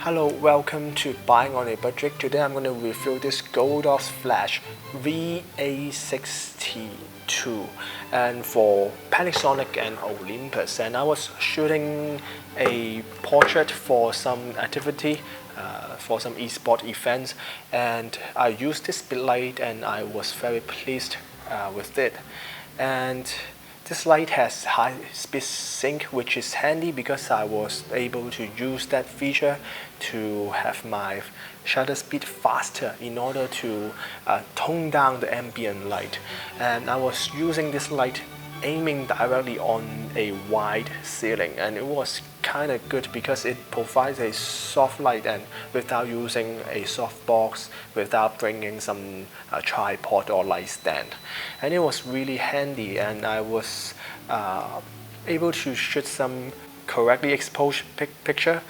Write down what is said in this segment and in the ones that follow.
Hello, welcome to Buying on a Budget. Today I'm going to review this Godox V860II and for Panasonic and Olympus. And I was shooting a portrait for some activity, for some esport events, and I used this speedlite and I was very pleased with it. And this light has high speed sync, which is handy because I was able to use that feature to have my shutter speed faster in order to tone down the ambient light. And I was using this light aiming directly on a wide ceiling, and it was kind of good because it provides a soft light and without using a softbox, without bringing some tripod or light stand. And it was really handy, and I was able to shoot some correctly exposed picture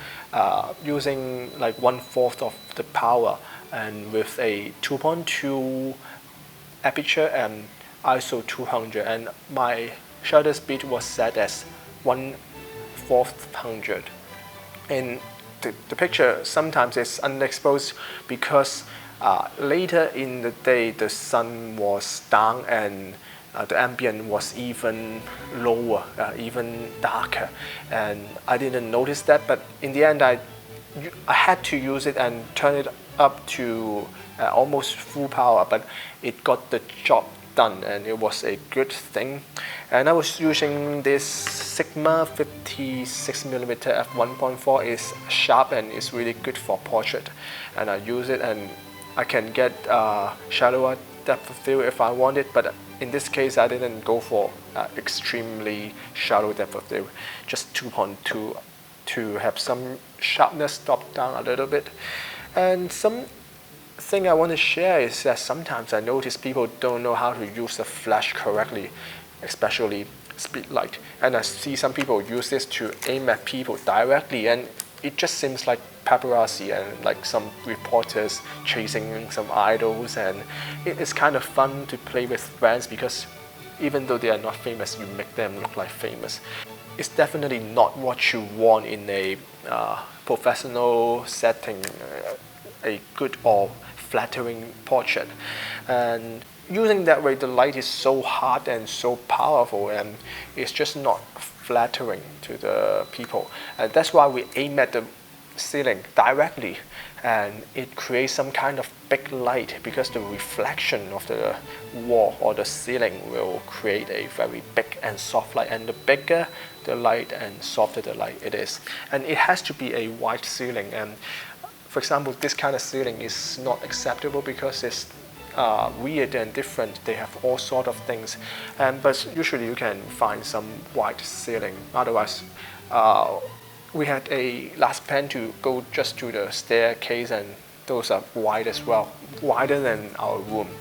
using like 1/4 of the power and with a 2.2 aperture and ISO 200, and my shutter speed was set as 1/400. And the picture sometimes is unexposed because later in the day the sun was down and the ambient was even lower, even darker, and I didn't notice that, but in the end I had to use it and turn it up to almost full power, but it got the job done and it was a good thing. And I was using this Sigma 56mm f1.4. Is sharp and it's really good for portrait, and I use it and I can get shallower depth of field if I want it, but in this case I didn't go for extremely shallow depth of field, just 2.2 to have some sharpness drop down a little bit. And some thing I want to share is that sometimes I notice people don't know how to use the flash correctly, especially speedlight. And I see some people use this to aim at people directly, and it just seems like paparazzi and like some reporters chasing some idols. And it is kind of fun to play with friends because even though they are not famous, you make them look like famous. It's definitely not what you want in a professional setting, a good or flattering portrait. And using that way, the light is so hot and so powerful, and it's just not flattering to the people. And that's why we aim at the ceiling directly, and it creates some kind of big light because the reflection of the wall or the ceiling will create a very big and soft light, and the bigger the light and softer the light it is. And it has to be a wide ceiling, and for example, this kind of ceiling is not acceptable because it's weird and different. They have all sort of things, but usually you can find some wide ceiling. Otherwise, we had a last plan to go just to the staircase, and those are wide as well, wider than our room.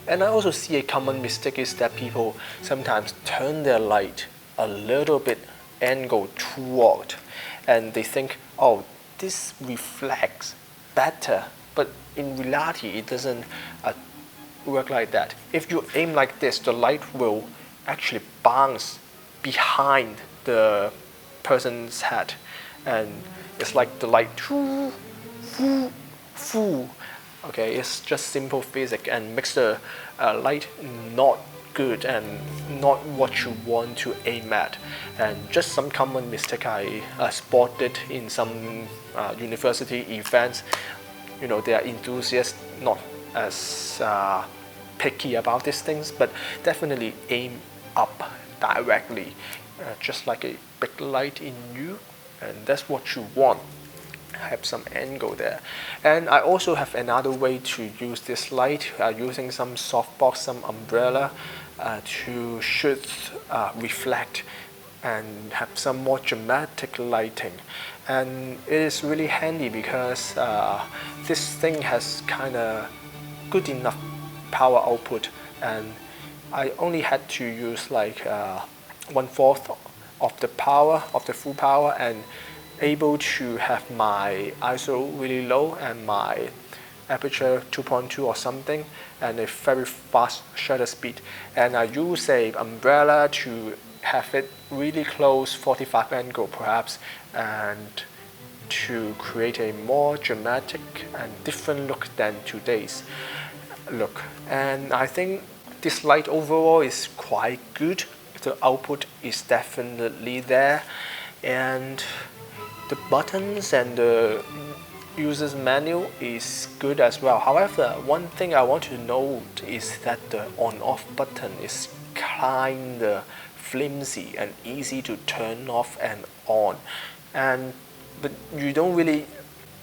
And I also see a common mistake is that people sometimes turn their light a little bit angled toward, and they think, oh, this reflects better, but in reality it doesn't work like that. If you aim like this, the light will actually bounce behind the person's head, and it's like the light okay, it's just simple physics and makes the light not good and not what you want to aim at. And just some common mistake I spotted in some university events. You know, they are enthusiasts, not as picky about these things, but definitely aim up directly, just like a big light in you, and that's what you want. Have some angle there. And I also have another way to use this light, using some softbox, some umbrella, to shoot reflect and have some more dramatic lighting. And it is really handy because this thing has kind of good enough power output, and I only had to use like 1/4 of the power of the full power, and able to have my ISO really low and my aperture 2.2 or something, and a very fast shutter speed. And I use a umbrella to have it really close, 45 angle perhaps, and to create a more dramatic and different look than today's look. And I think this light overall is quite good. The output is definitely there, and the buttons and the user's manual is good as well. However, one thing I want to note is that the on-off button is kinda flimsy and easy to turn off and on, but you don't really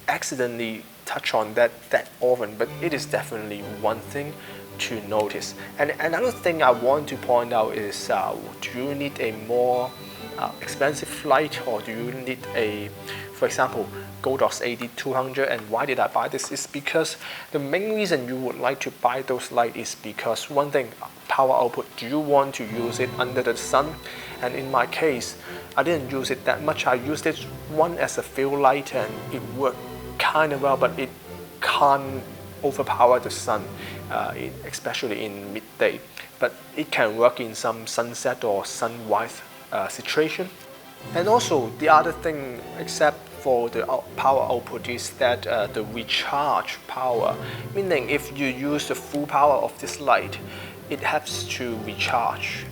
accidentally touch on that often, but it is definitely one thing to notice. And another thing I want to point out is, do you need a more expensive light, or do you need a, for example, Godox V860II? And why did I buy this? Is because the main reason you would like to buy those lights is because, one thing, power output. Do you want to use it under the sun? And in my case, I didn't use it that much. I used it one as a field light, and it worked kind of well, but it can't overpower the sun, especially in midday. But it can work in some sunset or sunrise situation. And also the other thing, except for the power output, is that the recharge power, meaning if you use the full power of this light, it has to recharge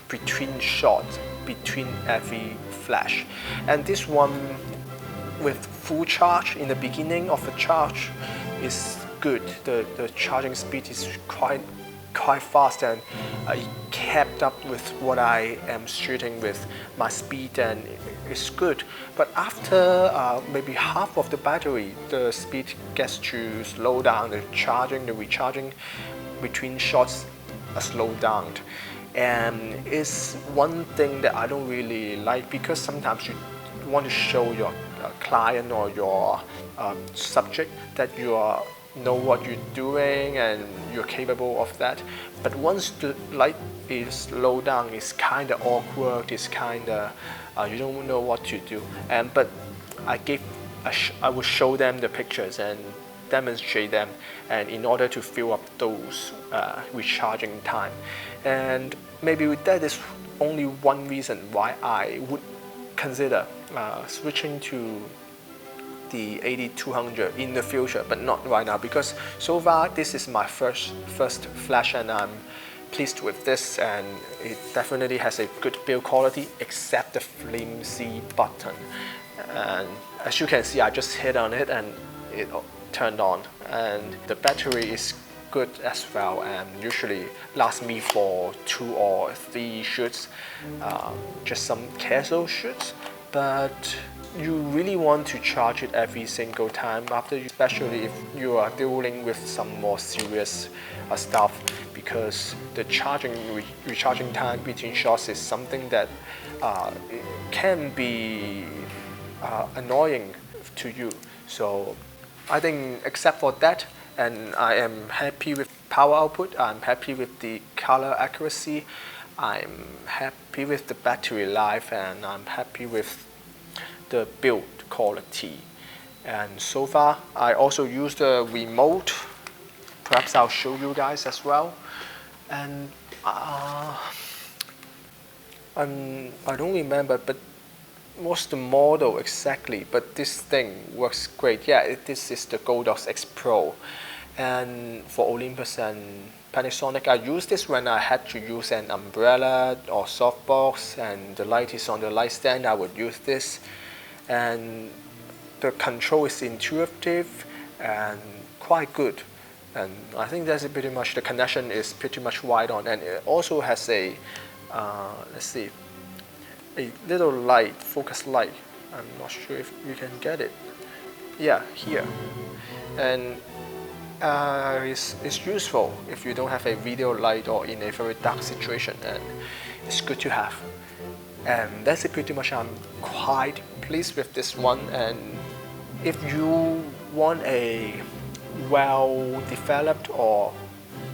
between shots, between every flash. And this one with full charge in the beginning of the charge is good. The charging speed is quite fast, and it kept up with what I am shooting with my speed, and it's good. But after maybe half of the battery, the speed gets to slow down. The recharging between shots slow down, and it's one thing that I don't really like, because sometimes you want to show your client or your subject that you know what you're doing and you're capable of that. But once the light is slowed down, it's kind of awkward. It's kind of you don't know what to do. But I will show them the pictures and demonstrate them, and in order to fill up those recharging time. And maybe that is only one reason why I would consider switching to the V860II in the future, but not right now, because so far this is my first flash, and I'm pleased with this, and it definitely has a good build quality, except the flimsy button. And as you can see, I just hit on it and it turned on, and the battery is good as well, and usually lasts me for 2 or 3 shoots, just some casual shoots. But you really want to charge it every single time after, especially if you are dealing with some more serious stuff, because the recharging time between shots is something that can be annoying to you. So I think except for that, and I am happy with power output, I'm happy with the color accuracy, I'm happy with the battery life, and I'm happy with the build quality. And so far, I also use the remote. Perhaps I'll show you guys as well. And I don't remember, but what's the model exactly? But this thing works great. Yeah, this is the Godox X Pro. And for Olympus and Panasonic, I use this when I had to use an umbrella or softbox, and the light is on the light stand, I would use this. And the control is intuitive and quite good. And I think that's pretty much, the connection is pretty much wide on, and it also has a, let's see, a little light, focus light. I'm not sure if you can get it. Yeah, here. And it's useful if you don't have a video light or in a very dark situation, and it's good to have. And that's it pretty much. I'm quite pleased with this one. And if you want a well-developed or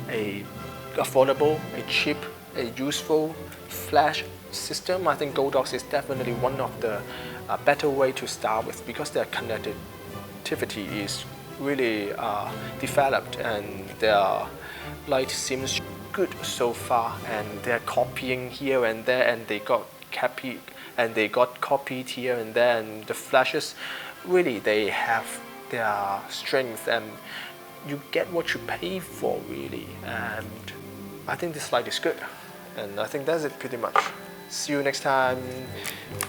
a affordable, a cheap, a useful flash system, I think Godox is definitely one of the better way to start with, because their connectivity is really developed, and their light seems good so far, and they're copying here and there, and they got copied here and there, and the flashes really they have their strength, and you get what you pay for really. And I think this light is good, and I think that's it pretty much. See you next time,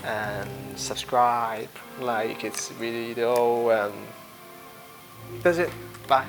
and subscribe, like its video, and that's it. Bye.